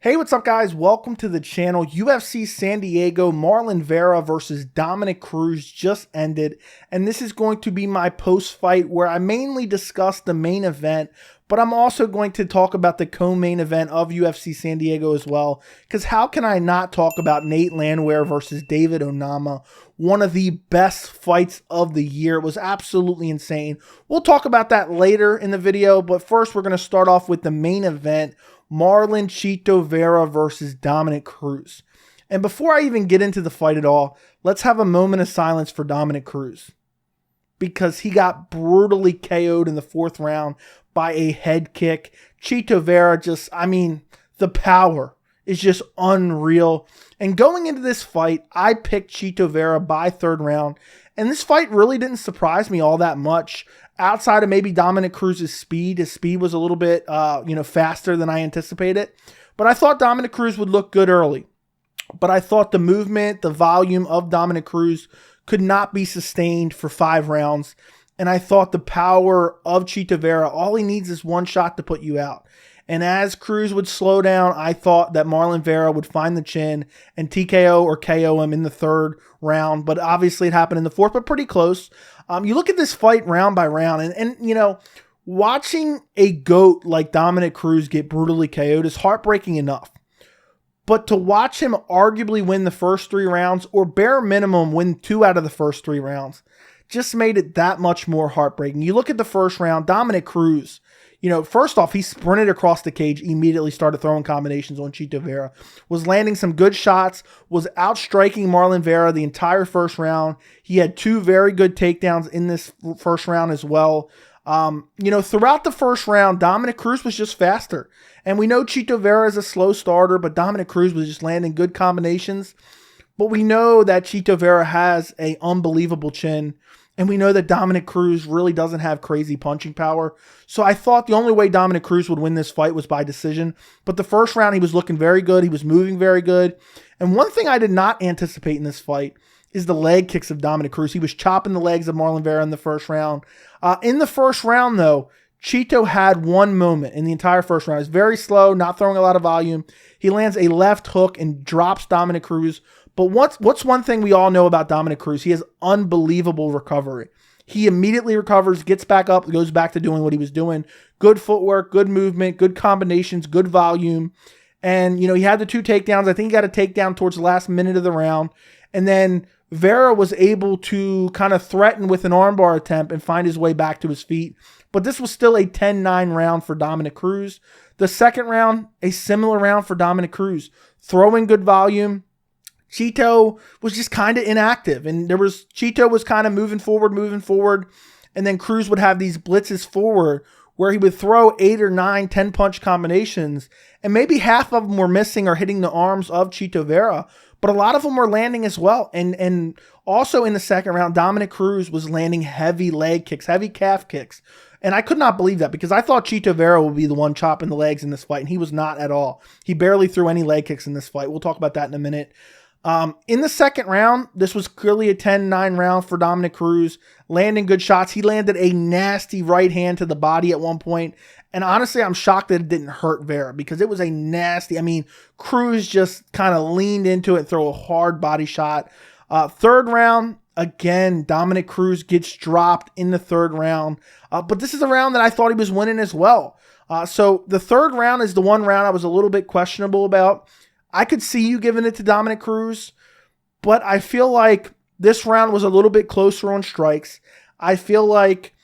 Hey, what's up, guys? Welcome to the channel. UFC San Diego, Marlon Vera versus Dominick Cruz just ended, and this is going to be my post-fight where I mainly discuss the main event, but I'm also going to talk about the co-main event of UFC San Diego as well, because how can I not talk about Nate Landwehr versus David Onama, one of the best fights of the year. It was absolutely insane. We'll talk about that later in the video, but first we're going to start off with the main event, Marlon Chito Vera versus Dominick Cruz. And before I even get into the fight at all, let's have a moment of silence for Dominick Cruz, because he got brutally KO'd in the fourth round by a head kick. Chito Vera the power is just unreal. And going into this fight, I picked Chito Vera by third round, and this fight really didn't surprise me all that much. Outside of maybe Dominick Cruz's speed, his speed was a little bit, faster than I anticipated. But I thought Dominick Cruz would look good early. But I thought the movement, the volume of Dominick Cruz could not be sustained for 5 rounds. And I thought the power of Chito Vera, all he needs is one shot to put you out. And as Cruz would slow down, I thought that Marlon Vera would find the chin and TKO or KO him in the third round. But obviously it happened in the fourth, but pretty close. You look at this fight round by round, and watching a GOAT like Dominick Cruz get brutally KO'd is heartbreaking enough. But to watch him arguably win the first 3 rounds, or bare minimum win 2 out of the first 3 rounds, just made it that much more heartbreaking. You look at the first round, Dominick Cruz, first off, he sprinted across the cage, immediately started throwing combinations on Chito Vera, was landing some good shots, was outstriking Marlon Vera the entire first round. He had 2 very good takedowns in this first round as well. Throughout the first round, Dominick Cruz was just faster. And we know Chito Vera is a slow starter, but Dominick Cruz was just landing good combinations. But we know that Chito Vera has an unbelievable chin. And we know that Dominick Cruz really doesn't have crazy punching power. So I thought the only way Dominick Cruz would win this fight was by decision. But the first round, he was looking very good. He was moving very good. And one thing I did not anticipate in this fight is the leg kicks of Dominick Cruz. He was chopping the legs of Marlon Vera in the first round. In the first round, though, Chito had one moment in the entire first round. He's very slow, not throwing a lot of volume. He lands a left hook and drops Dominick Cruz. But what's one thing we all know about Dominick Cruz? He has unbelievable recovery. He immediately recovers, gets back up, goes back to doing what he was doing. Good footwork, good movement, good combinations, good volume. And, he had the 2 takedowns. I think he got a takedown towards the last minute of the round. And then Vera was able to kind of threaten with an armbar attempt and find his way back to his feet. But this was still a 10-9 round for Dominick Cruz. The second round, a similar round for Dominick Cruz. Throwing good volume. Chito was just kind of inactive, and Chito was kind of moving forward, and then Cruz would have these blitzes forward where he would throw 8 or 9 10-punch combinations, and maybe half of them were missing or hitting the arms of Chito Vera, but a lot of them were landing as well. And also in the second round, Dominick Cruz was landing heavy leg kicks, heavy calf kicks. And I could not believe that, because I thought Chito Vera would be the one chopping the legs in this fight, and he was not at all. He barely threw any leg kicks in this fight. We'll talk about that in a minute. In the second round, this was clearly a 10-9 round for Dominick Cruz, landing good shots. He landed a nasty right hand to the body at one point, and honestly, I'm shocked that it didn't hurt Vera, because it was a nasty, Cruz just kind of leaned into it and threw a hard body shot. Third round, again, Dominick Cruz gets dropped in the third round, but this is a round that I thought he was winning as well. So the third round is the one round I was a little bit questionable about. I could see you giving it to Dominick Cruz, but I feel like this round was a little bit closer on strikes. I feel like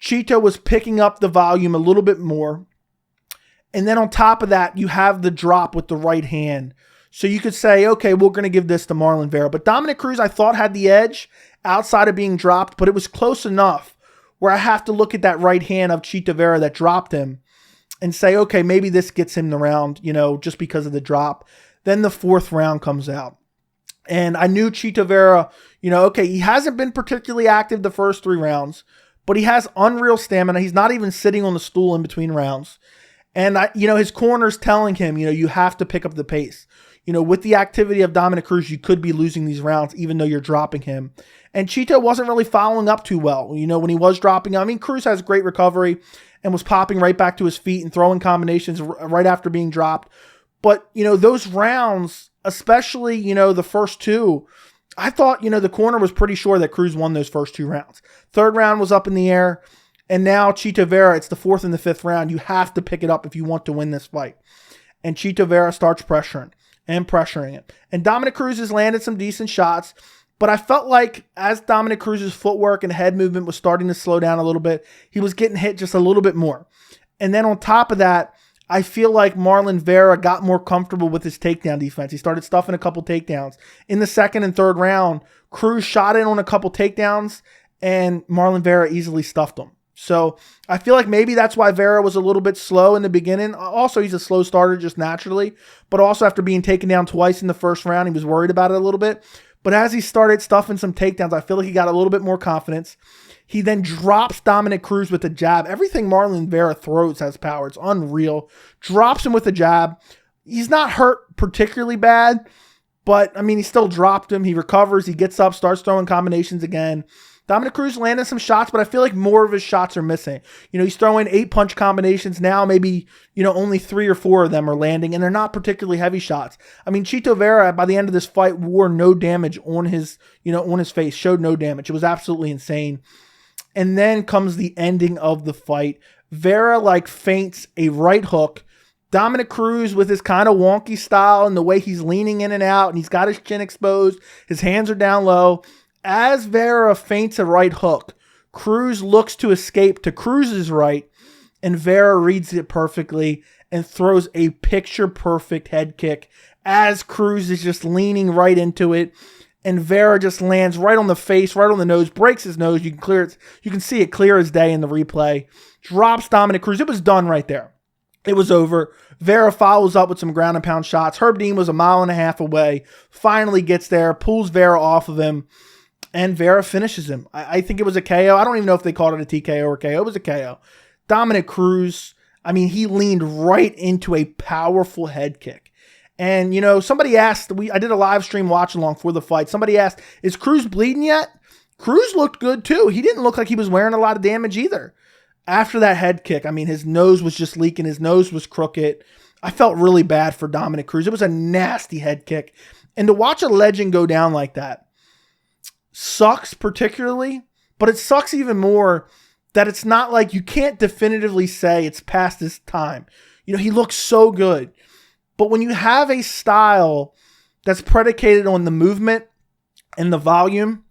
Chito was picking up the volume a little bit more. And then on top of that, you have the drop with the right hand. So you could say, okay, we're going to give this to Marlon Vera. But Dominick Cruz, I thought, had the edge outside of being dropped, but it was close enough where I have to look at that right hand of Chito Vera that dropped him and say, okay, maybe this gets him the round, just because of the drop. Then the fourth round comes out. And I knew Chito Vera, okay, he hasn't been particularly active the first 3 rounds, but he has unreal stamina. He's not even sitting on the stool in between rounds. And, his corner's telling him, you have to pick up the pace. With the activity of Dominick Cruz, you could be losing these rounds, even though you're dropping him. And Chito wasn't really following up too well, when he was dropping. Cruz has great recovery and was popping right back to his feet and throwing combinations right after being dropped. But, those rounds, especially, the first two, I thought, the corner was pretty sure that Cruz won those first two rounds. Third round was up in the air. And now Chito Vera, it's the fourth and the fifth round. You have to pick it up if you want to win this fight. And Chito Vera starts pressuring it. And Dominick Cruz has landed some decent shots. But I felt like as Dominick Cruz's footwork and head movement was starting to slow down a little bit, he was getting hit just a little bit more. And then on top of that, I feel like Marlon Vera got more comfortable with his takedown defense. He started stuffing a couple takedowns. In the second and third round, Cruz shot in on a couple takedowns, and Marlon Vera easily stuffed him. So I feel like maybe that's why Vera was a little bit slow in the beginning. Also, he's a slow starter just naturally. But also after being taken down twice in the first round, he was worried about it a little bit. But as he started stuffing some takedowns, I feel like he got a little bit more confidence. He then drops Dominick Cruz with a jab. Everything Marlon Vera throws has power. It's unreal. Drops him with a jab. He's not hurt particularly bad, but, he still dropped him. He recovers. He gets up, starts throwing combinations again. Dominick Cruz landed some shots, but I feel like more of his shots are missing. He's throwing 8-punch combinations now. Maybe, only 3 or 4 of them are landing, and they're not particularly heavy shots. Chito Vera, by the end of this fight, wore no damage on his face, showed no damage. It was absolutely insane. And then comes the ending of the fight. Vera, feints a right hook. Dominick Cruz, with his kind of wonky style and the way he's leaning in and out, and he's got his chin exposed, his hands are down low. As Vera feints a right hook, Cruz looks to escape to Cruz's right, and Vera reads it perfectly and throws a picture-perfect head kick as Cruz is just leaning right into it, and Vera just lands right on the face, right on the nose, breaks his nose. You can see it clear as day in the replay. Drops Dominick Cruz. It was done right there. It was over. Vera follows up with some ground and pound shots. Herb Dean was 1.5 miles away. Finally gets there, pulls Vera off of him. And Vera finishes him. I think it was a KO. I don't even know if they called it a TKO or KO. It was a KO. Dominick Cruz, he leaned right into a powerful head kick. And, somebody asked, I did a live stream watch along for the fight. Somebody asked, is Cruz bleeding yet? Cruz looked good too. He didn't look like he was wearing a lot of damage either. After that head kick, his nose was just leaking. His nose was crooked. I felt really bad for Dominick Cruz. It was a nasty head kick. And to watch a legend go down like that, sucks particularly, but it sucks even more that it's not like you can't definitively say it's past his time. He looks so good. But when you have a style that's predicated on the movement and the volume,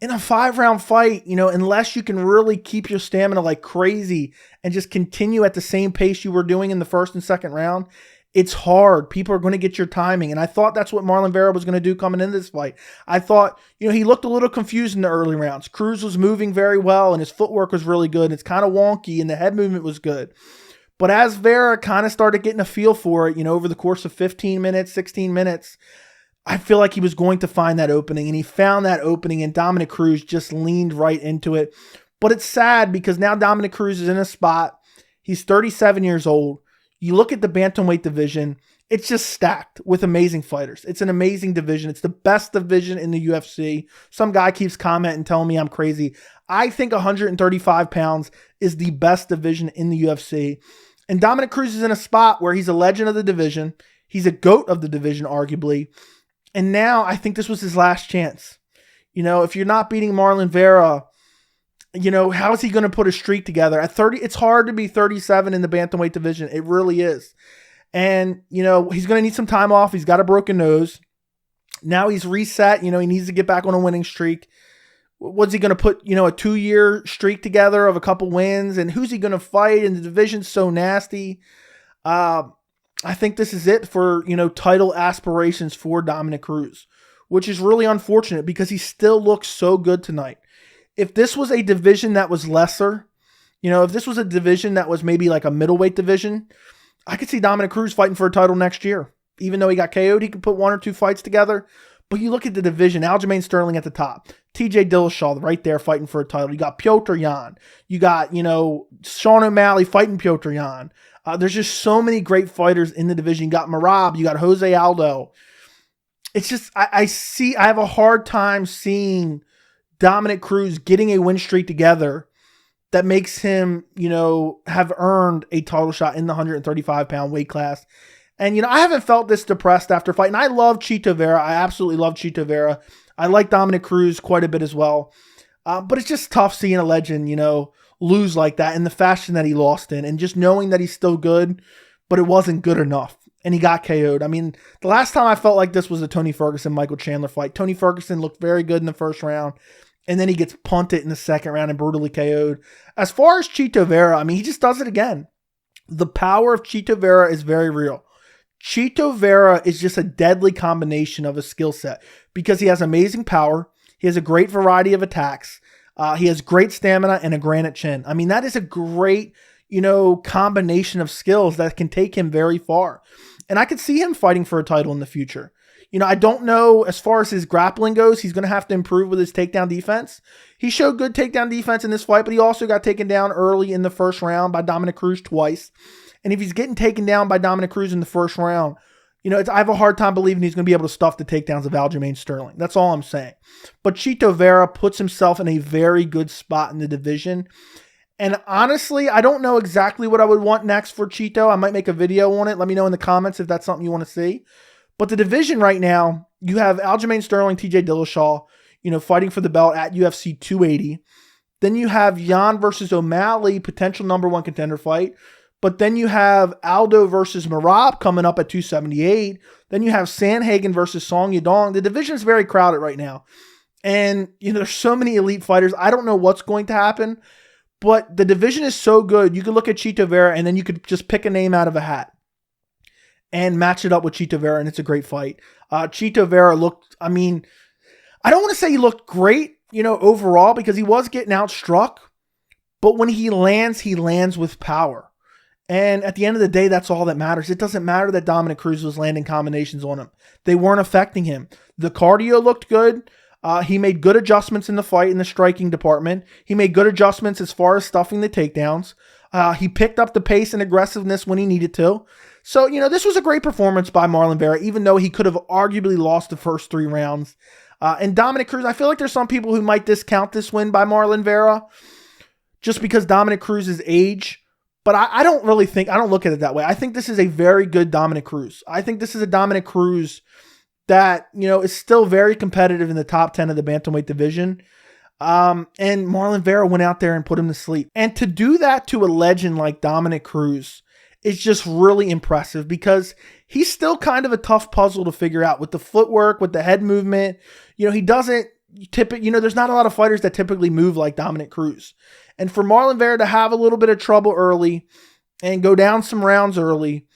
in a 5-round fight, unless you can really keep your stamina like crazy and just continue at the same pace you were doing in the first and second round, it's hard. People are going to get your timing. And I thought that's what Marlon Vera was going to do coming into this fight. I thought, he looked a little confused in the early rounds. Cruz was moving very well and his footwork was really good. It's kind of wonky and the head movement was good. But as Vera kind of started getting a feel for it, over the course of 15 minutes, 16 minutes, I feel like he was going to find that opening. And he found that opening and Dominick Cruz just leaned right into it. But it's sad because now Dominick Cruz is in a spot. He's 37 years old. You look at the bantamweight division, it's just stacked with amazing fighters. It's an amazing division. It's the best division in the UFC. Some guy keeps commenting, telling me I'm crazy. I think 135 pounds is the best division in the UFC. And Dominick Cruz is in a spot where he's a legend of the division. He's a GOAT of the division, arguably. And now I think this was his last chance. If you're not beating Marlon Vera, how is he going to put a streak together? At 30, it's hard to be 37 in the bantamweight division. It really is. And, he's going to need some time off. He's got a broken nose. Now he's reset. He needs to get back on a winning streak. What's he going to put, a 2-year streak together of a couple wins? And who's he going to fight? And the division's so nasty. I think this is it for, title aspirations for Dominick Cruz, which is really unfortunate because he still looks so good tonight. If this was a division that was lesser, if this was a division that was maybe like a middleweight division, I could see Dominick Cruz fighting for a title next year. Even though he got KO'd, he could put 1 or 2 fights together. But you look at the division, Aljamain Sterling at the top, TJ Dillashaw right there fighting for a title. You got Piotr Jan. You got, Sean O'Malley fighting Piotr Jan. There's just so many great fighters in the division. You got Merab. You got Jose Aldo. It's just, I have a hard time seeing Dominick Cruz getting a win streak together that makes him, have earned a title shot in the 135-pound weight class. And, I haven't felt this depressed after fight. And I love Chito Vera. I absolutely love Chito Vera. I like Dominick Cruz quite a bit as well. But it's just tough seeing a legend, lose like that in the fashion that he lost in. And just knowing that he's still good, but it wasn't good enough. And he got KO'd. I mean, the last time I felt like this was the Tony Ferguson-Michael Chandler fight. Tony Ferguson looked very good in the first round. And then he gets punted in the second round and brutally KO'd. As far as Chito Vera, I mean, he just does it again. The power of Chito Vera is very real. Chito Vera is just a deadly combination of a skill set because he has amazing power. He has a great variety of attacks. He has great stamina and a granite chin. I mean, that is a great, combination of skills that can take him very far. And I could see him fighting for a title in the future. I don't know as far as his grappling goes, he's going to have to improve with his takedown defense. He showed good takedown defense in this fight, but he also got taken down early in the first round by Dominick Cruz twice. And if he's getting taken down by Dominick Cruz in the first round, I have a hard time believing he's going to be able to stuff the takedowns of Aljamain Sterling. That's all I'm saying. But Chito Vera puts himself in a very good spot in the division. And honestly, I don't know exactly what I would want next for Chito. I might make a video on it. Let me know in the comments if that's something you want to see. But the division right now, you have Aljamain Sterling, TJ Dillashaw, fighting for the belt at UFC 280. Then you have Jan versus O'Malley, potential #1 contender fight. But then you have Aldo versus Merab coming up at 278. Then you have Sandhagen versus Song Yadong. The division is very crowded right now. And, there's so many elite fighters. I don't know what's going to happen. But the division is so good. You could look at Chito Vera and then you could just pick a name out of a hat and match it up with Chito Vera, and it's a great fight. Chito Vera looked, I don't want to say he looked great, overall, because he was getting outstruck. But when he lands with power. And at the end of the day, that's all that matters. It doesn't matter that Dominick Cruz was landing combinations on him. They weren't affecting him. The cardio looked good. He made good adjustments in the fight in the striking department. He made good adjustments as far as stuffing the takedowns. He picked up the pace and aggressiveness when he needed to. So, this was a great performance by Marlon Vera, even though he could have arguably lost the first 3 rounds. And Dominick Cruz, I feel like there's some people who might discount this win by Marlon Vera just because Dominick Cruz's age. But I don't look at it that way. I think this is a very good Dominick Cruz. I think this is a Dominick Cruz that, is still very competitive in the top 10 of the bantamweight division. And Marlon Vera went out there and put him to sleep. And to do that to a legend like Dominick Cruz is just really impressive because he's still kind of a tough puzzle to figure out with the footwork, with the head movement. He doesn't there's not a lot of fighters that typically move like Dominick Cruz. And for Marlon Vera to have a little bit of trouble early and go down some rounds early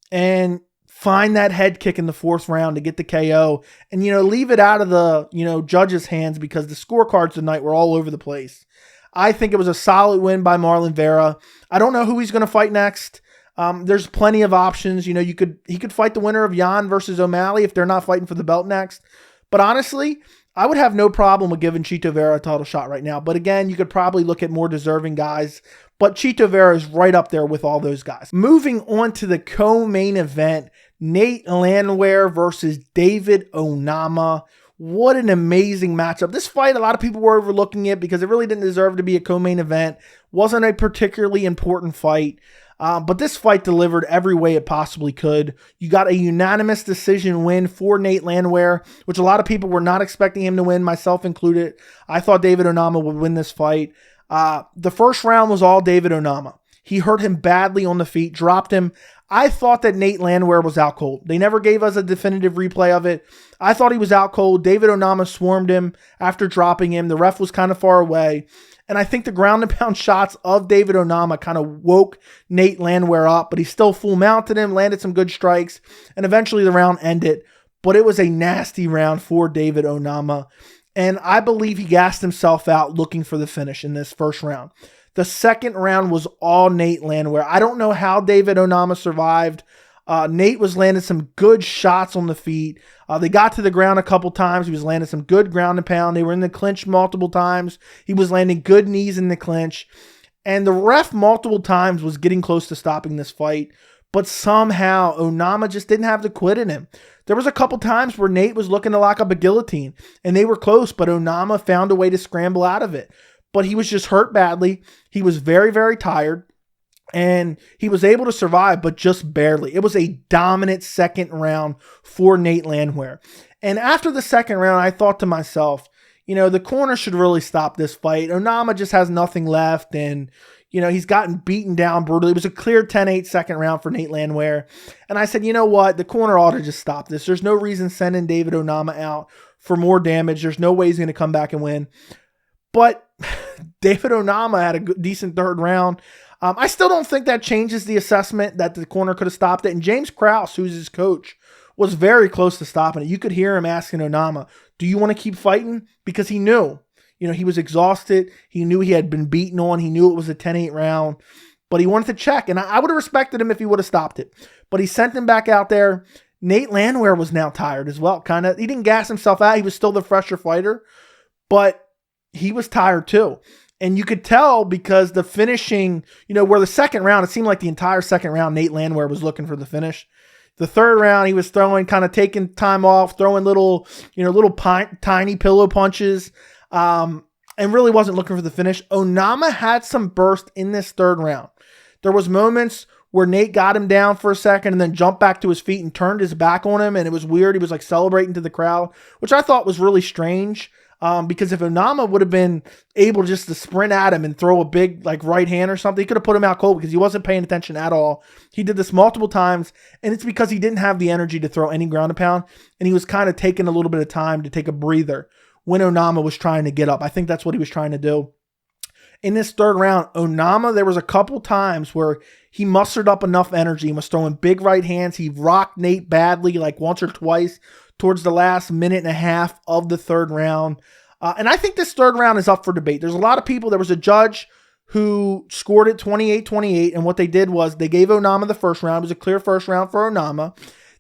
and find that head kick in the 4th round to get the KO and, leave it out of the, judges' hands because the scorecards tonight were all over the place. I think it was a solid win by Marlon Vera. I don't know who he's going to fight next. There's plenty of options. He could fight the winner of Jan versus O'Malley if they're not fighting for the belt next. But honestly, I would have no problem with giving Chito Vera a title shot right now. But again, you could probably look at more deserving guys. But Chito Vera is right up there with all those guys. Moving on to the co-main event, Nate Landwehr versus David Onama. What an amazing matchup. This fight, a lot of people were overlooking it because it really didn't deserve to be a co-main event. Wasn't a particularly important fight. But this fight delivered every way it possibly could. You got a unanimous decision win for Nate Landwehr, which a lot of people were not expecting him to win, myself included. I thought David Onama would win this fight. The first round was all David Onama. He hurt him badly on the feet, dropped him. I thought that Nate Landwehr was out cold. They never gave us a definitive replay of it. I thought he was out cold. David Onama swarmed him after dropping him. The ref was kind of far away. And I think the ground and pound shots of David Onama kind of woke Nate Landwehr up, but he still full mounted him, landed some good strikes, and eventually the round ended. But it was a nasty round for David Onama. And I believe he gassed himself out looking for the finish in this first round. The second round was all Nate Landwehr. I don't know how David Onama survived. Nate was landing some good shots on the feet. They got to the ground a couple times. He was landing some good ground and pound. They were in the clinch multiple times. He was landing good knees in the clinch. And the ref multiple times was getting close to stopping this fight. But somehow Onama just didn't have the quit in him. There was a couple times where Nate was looking to lock up a guillotine. And they were close, but Onama found a way to scramble out of it. But he was just hurt badly. He was very, very tired. And he was able to survive, but just barely. It was a dominant second round for Nate Landwehr. And after the second round, I thought to myself, the corner should really stop this fight. Onama just has nothing left, and, he's gotten beaten down brutally. It was a clear 10-8 second round for Nate Landwehr. And I said, you know what? The corner ought to just stop this. There's no reason sending David Onama out for more damage. There's no way he's going to come back and win. But David Onama had a decent third round. I still don't think that changes the assessment that the corner could have stopped it. And James Krause, who's his coach, was very close to stopping it. You could hear him asking Onama, do you want to keep fighting? Because he knew, he was exhausted. He knew he had been beaten on. He knew it was a 10-8 round, but he wanted to check. And I would have respected him if he would have stopped it. But he sent him back out there. Nate Landwehr was now tired as well. He didn't gas himself out. He was still the fresher fighter, but he was tired too. And you could tell because the finishing, where the second round, it seemed like the entire second round, Nate Landwehr was looking for the finish. The third round, he was throwing, kind of taking time off, throwing little tiny pillow punches, and really wasn't looking for the finish. Onama had some burst in this third round. There was moments where Nate got him down for a second and then jumped back to his feet and turned his back on him, and it was weird. He was like celebrating to the crowd, which I thought was really strange. Because if Onama would have been able just to sprint at him and throw a big right hand or something, he could have put him out cold because he wasn't paying attention at all. He did this multiple times, and it's because he didn't have the energy to throw any ground and pound, and he was kind of taking a little bit of time to take a breather when Onama was trying to get up. I think that's what he was trying to do. In this third round, Onama, there was a couple times where he mustered up enough energy and was throwing big right hands. He rocked Nate badly once or twice towards the last minute and a half of the third round. And I think this third round is up for debate. There's a lot of people. There was a judge who scored it 28-28, and what they did was they gave Onama the first round. It was a clear first round for Onama.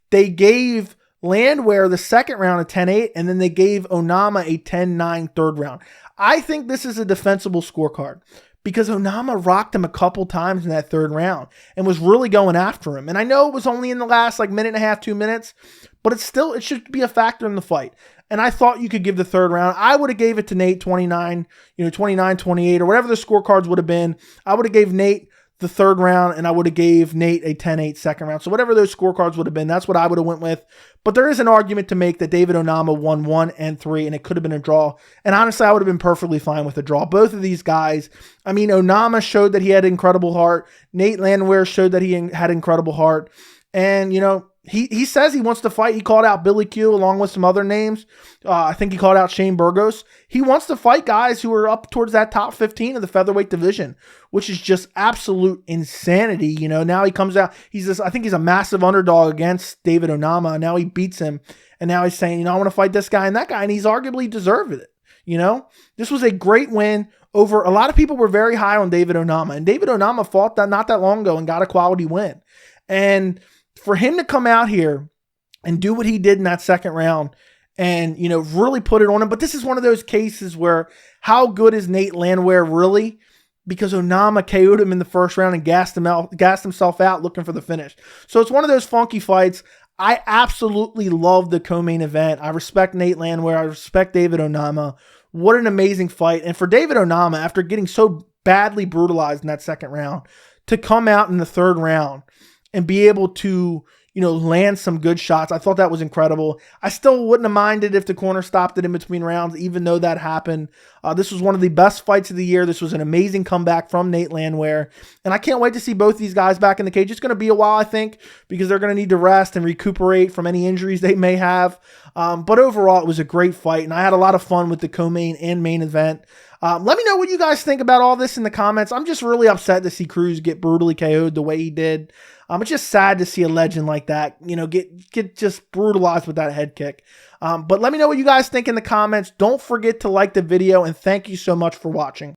They gave Landwehr the second round a 10-8, and then they gave Onama a 10-9 third round. I think this is a defensible scorecard because Onama rocked him a couple times in that third round and was really going after him. And I know it was only in the last minute and a half, 2 minutes, but it should be a factor in the fight. And I thought you could give the third round. I would have gave it to Nate 29, 29-28, or whatever the scorecards would have been. I would have gave Nate the third round, and I would have gave Nate a 10-8 second round. So whatever those scorecards would have been, that's what I would have went with. But there is an argument to make that David Onama won 1 and 3, and it could have been a draw. And honestly, I would have been perfectly fine with a draw. Both of these guys, Onama showed that he had incredible heart. Nate Landwehr showed that he had incredible heart. And, he says he wants to fight. He called out Billy Q along with some other names. I think he called out Shane Burgos. He wants to fight guys who are up towards that top 15 of the featherweight division, which is just absolute insanity. Now he comes out. I think he's a massive underdog against David Onama. Now he beats him. And now he's saying, I want to fight this guy and that guy. And he's arguably deserved it. This was a great win over. A lot of people were very high on David Onama. And David Onama fought that not that long ago and got a quality win. And for him to come out here and do what he did in that second round and, really put it on him. But this is one of those cases where how good is Nate Landwehr really? Because Onama KO'd him in the first round and gassed himself out looking for the finish. So it's one of those funky fights. I absolutely love the co-main event. I respect Nate Landwehr. I respect David Onama. What an amazing fight. And for David Onama, after getting so badly brutalized in that second round, to come out in the third round and be able to, land some good shots. I thought that was incredible. I still wouldn't have minded if the corner stopped it in between rounds, even though that happened. This was one of the best fights of the year. This was an amazing comeback from Nate Landwehr. And I can't wait to see both these guys back in the cage. It's going to be a while, I think, because they're going to need to rest and recuperate from any injuries they may have. But overall, it was a great fight, and I had a lot of fun with the co-main and main event. Let me know what you guys think about all this in the comments. I'm just really upset to see Cruz get brutally KO'd the way he did. It's just sad to see a legend like that, get just brutalized with that head kick. But let me know what you guys think in the comments. Don't forget to like the video, and thank you so much for watching.